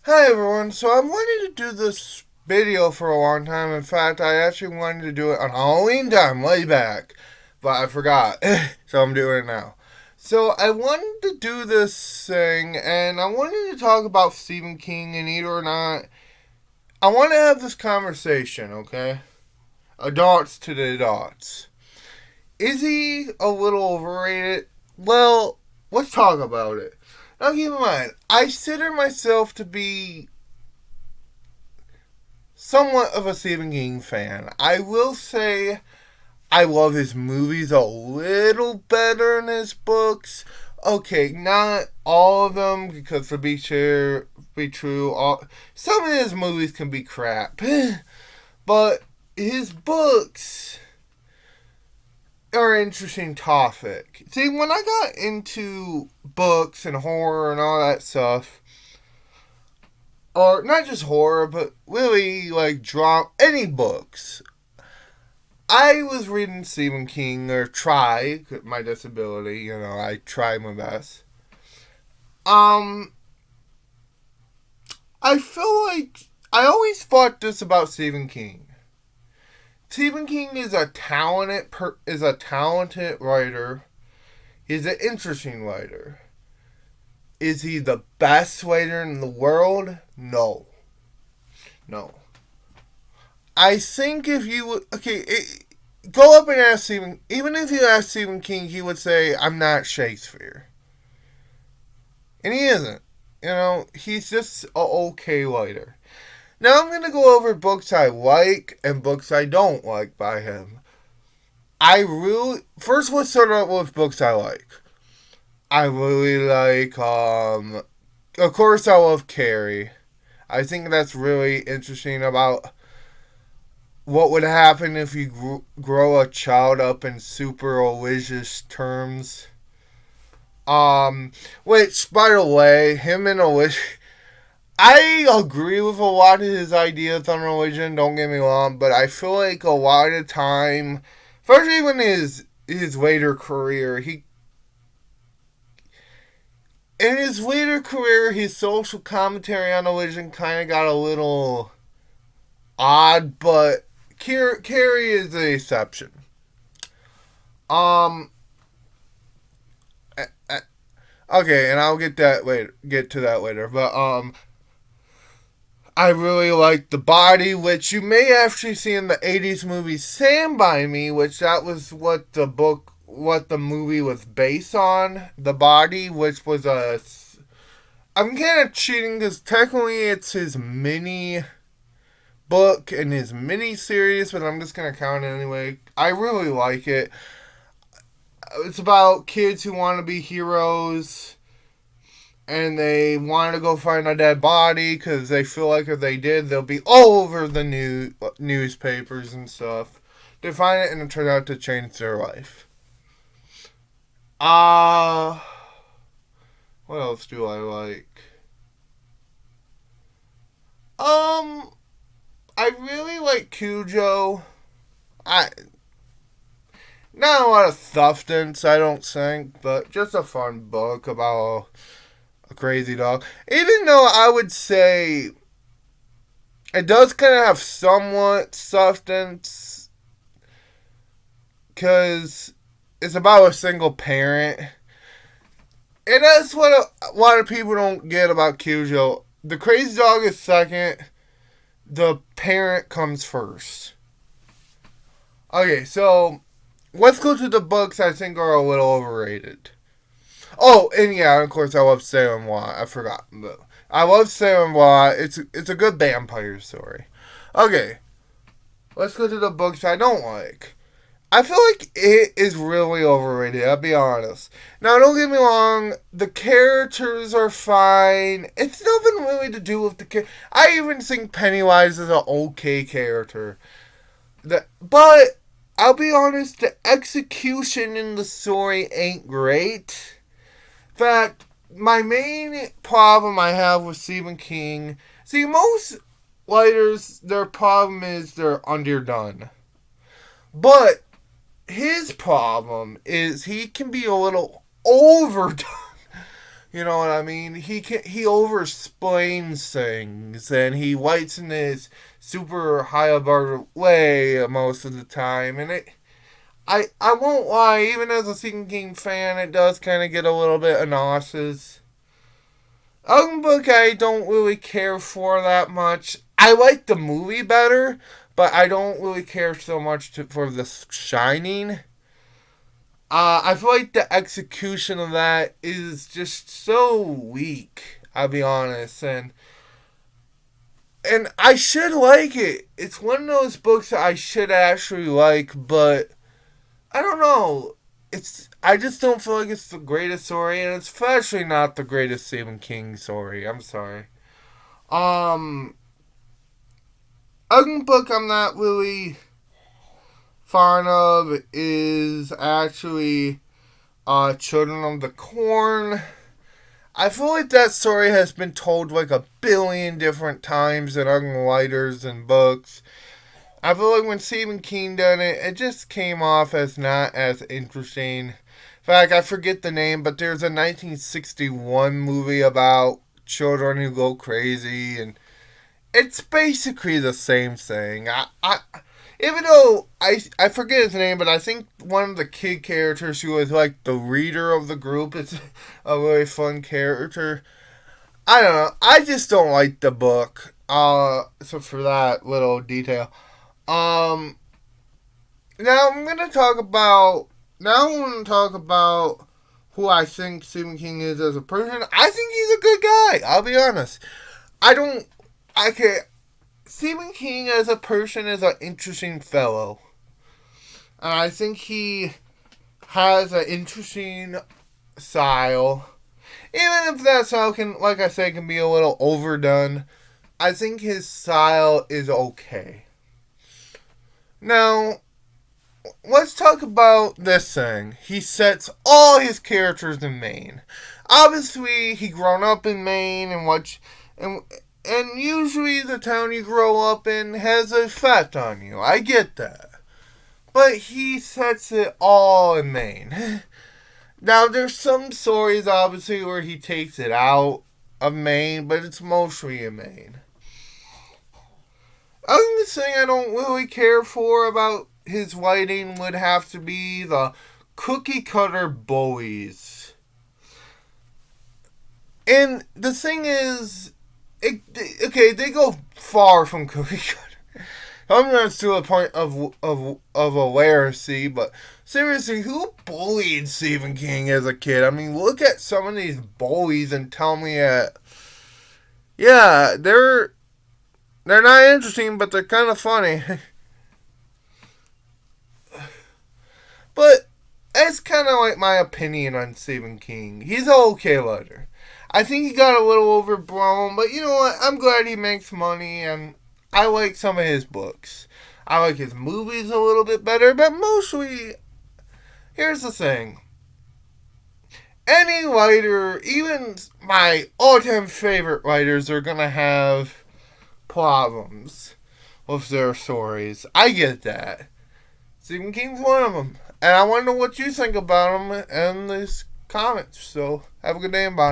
Hi everyone, so I wanted to do this video for a long time. In fact, I actually wanted to do it on Halloween time, way back, but I forgot, so I'm doing it now. So I wanted to do this thing, and I wanted to talk about Stephen King, and either or not, I want to have this conversation, okay? Adults to the adults. Is he a little overrated? Well, let's talk about it. Now keep in mind, I consider myself to be somewhat of a Stephen King fan. I will say I love his movies a little better than his books. Okay, not all of them, because be true, some of his movies can be crap. But his books are an interesting topic. See, when I got into books and horror and all that stuff, or not just horror, but really like drama, any books. I was reading Stephen King, or try, my disability, I try my best. Um, I feel like I always thought this about Stephen King. Stephen King is a talented writer. He's an interesting writer. Is he the best writer in the world? No. No. I think if you would, go up and ask Stephen, even if you ask Stephen King, he would say, I'm not Shakespeare. And he isn't. He's just a okay writer. Now I'm going to go over books I like and books I don't like by him. First let's start out with books I like. I really like, of course I love Carrie. I think that's really interesting about what would happen if you grow a child up in super religious terms. Which, by the way, him and religion, I agree with a lot of his ideas on religion, don't get me wrong, but I feel like a lot of the time, especially when his later career, in his later career, his social commentary on religion kind of got a little odd, but Carrie is the exception. Um, okay, and I'll get to that later. But I really like The Body, which you may actually see in the '80s movie Stand by Me, which that was what the movie was based on. The Body, which was a. I'm kind of cheating because technically it's his mini book and his mini series, but I'm just gonna count it anyway. I really like it. It's about kids who want to be heroes, and they want to go find a dead body because they feel like if they did, they'll be all over the newspapers and stuff. They find it, and it turns out to change their life. Uh, what else do I like? Um, I really like Cujo. I Not a lot of substance, I don't think, but just a fun book about a crazy dog. Even though I would say it does kind of have somewhat substance, because it's about a single parent. And that's what a lot of people don't get about Cujo. The crazy dog is second, the parent comes first. Okay, so let's go to the books I think are a little overrated. Oh, and yeah, of course, I love Salem Law. I forgot. I love Salem Law. It's a good vampire story. Okay, let's go to the books I don't like. I feel like it is really overrated, I'll be honest. Now, don't get me wrong, the characters are fine. It's nothing really to do with the character. I even think Pennywise is an okay character. But, I'll be honest, the execution in the story ain't great. In fact, my main problem I have with Stephen King, see, most writers, their problem is they're underdone. But his problem is he can be a little overdone You know what I mean? He over-explains things and he writes in his super high-bar way most of the time, and I won't lie, even as a Stephen King fan, it does kind of get a little bit nauseous. Book I don't really care for that much. I like the movie better, but I don't really care so much for The Shining. I feel like the execution of that is just so weak. I'll be honest, and I should like it. It's one of those books that I should actually like, but I don't know. I just don't feel like it's the greatest story, and it's especially not the greatest Stephen King story. I'm sorry. Um, Other book I'm not really fond of is actually Children of the Corn. I feel like that story has been told like a billion different times in other writers and books. I feel like when Stephen King done it, it just came off as not as interesting. In fact, I forget the name, but there's a 1961 movie about children who go crazy, and it's basically the same thing. Even though I forget his name, but I think one of the kid characters who was like the leader of the group is a really fun character. I don't know. I just don't like the book. So for that little detail. Um, Now I'm gonna talk about who I think Stephen King is as a person. I think he's a good guy. I'll be honest. I don't. I can. Stephen King as a person is an interesting fellow, and I think he has an interesting style. Even if that style can, like I said, can be a little overdone, I think his style is okay. Now, let's talk about this thing. He sets all his characters in Maine. Obviously, he grown up in Maine, and usually the town you grow up in has an effect on you. I get that. But he sets it all in Maine. Now, there's some stories, obviously, where he takes it out of Maine, but it's mostly in Maine. I think the thing I don't really care for about his writing would have to be the cookie cutter bullies. And the thing is, they go far from cookie cutter. Sometimes to a point of hilaricy, but seriously, who bullied Stephen King as a kid? I mean, look at some of these bullies and tell me that, yeah, they're not interesting, but they're kind of funny. But that's kind of like my opinion on Stephen King. He's an okay writer. I think he got a little overblown, but you know what? I'm glad he makes money, and I like some of his books. I like his movies a little bit better, but mostly, here's the thing. Any writer, even my all-time favorite writers, are going to have problems with their stories. I get that. Stephen King's one of them. And I want to know what you think about him in the comments. So, have a good day and bye.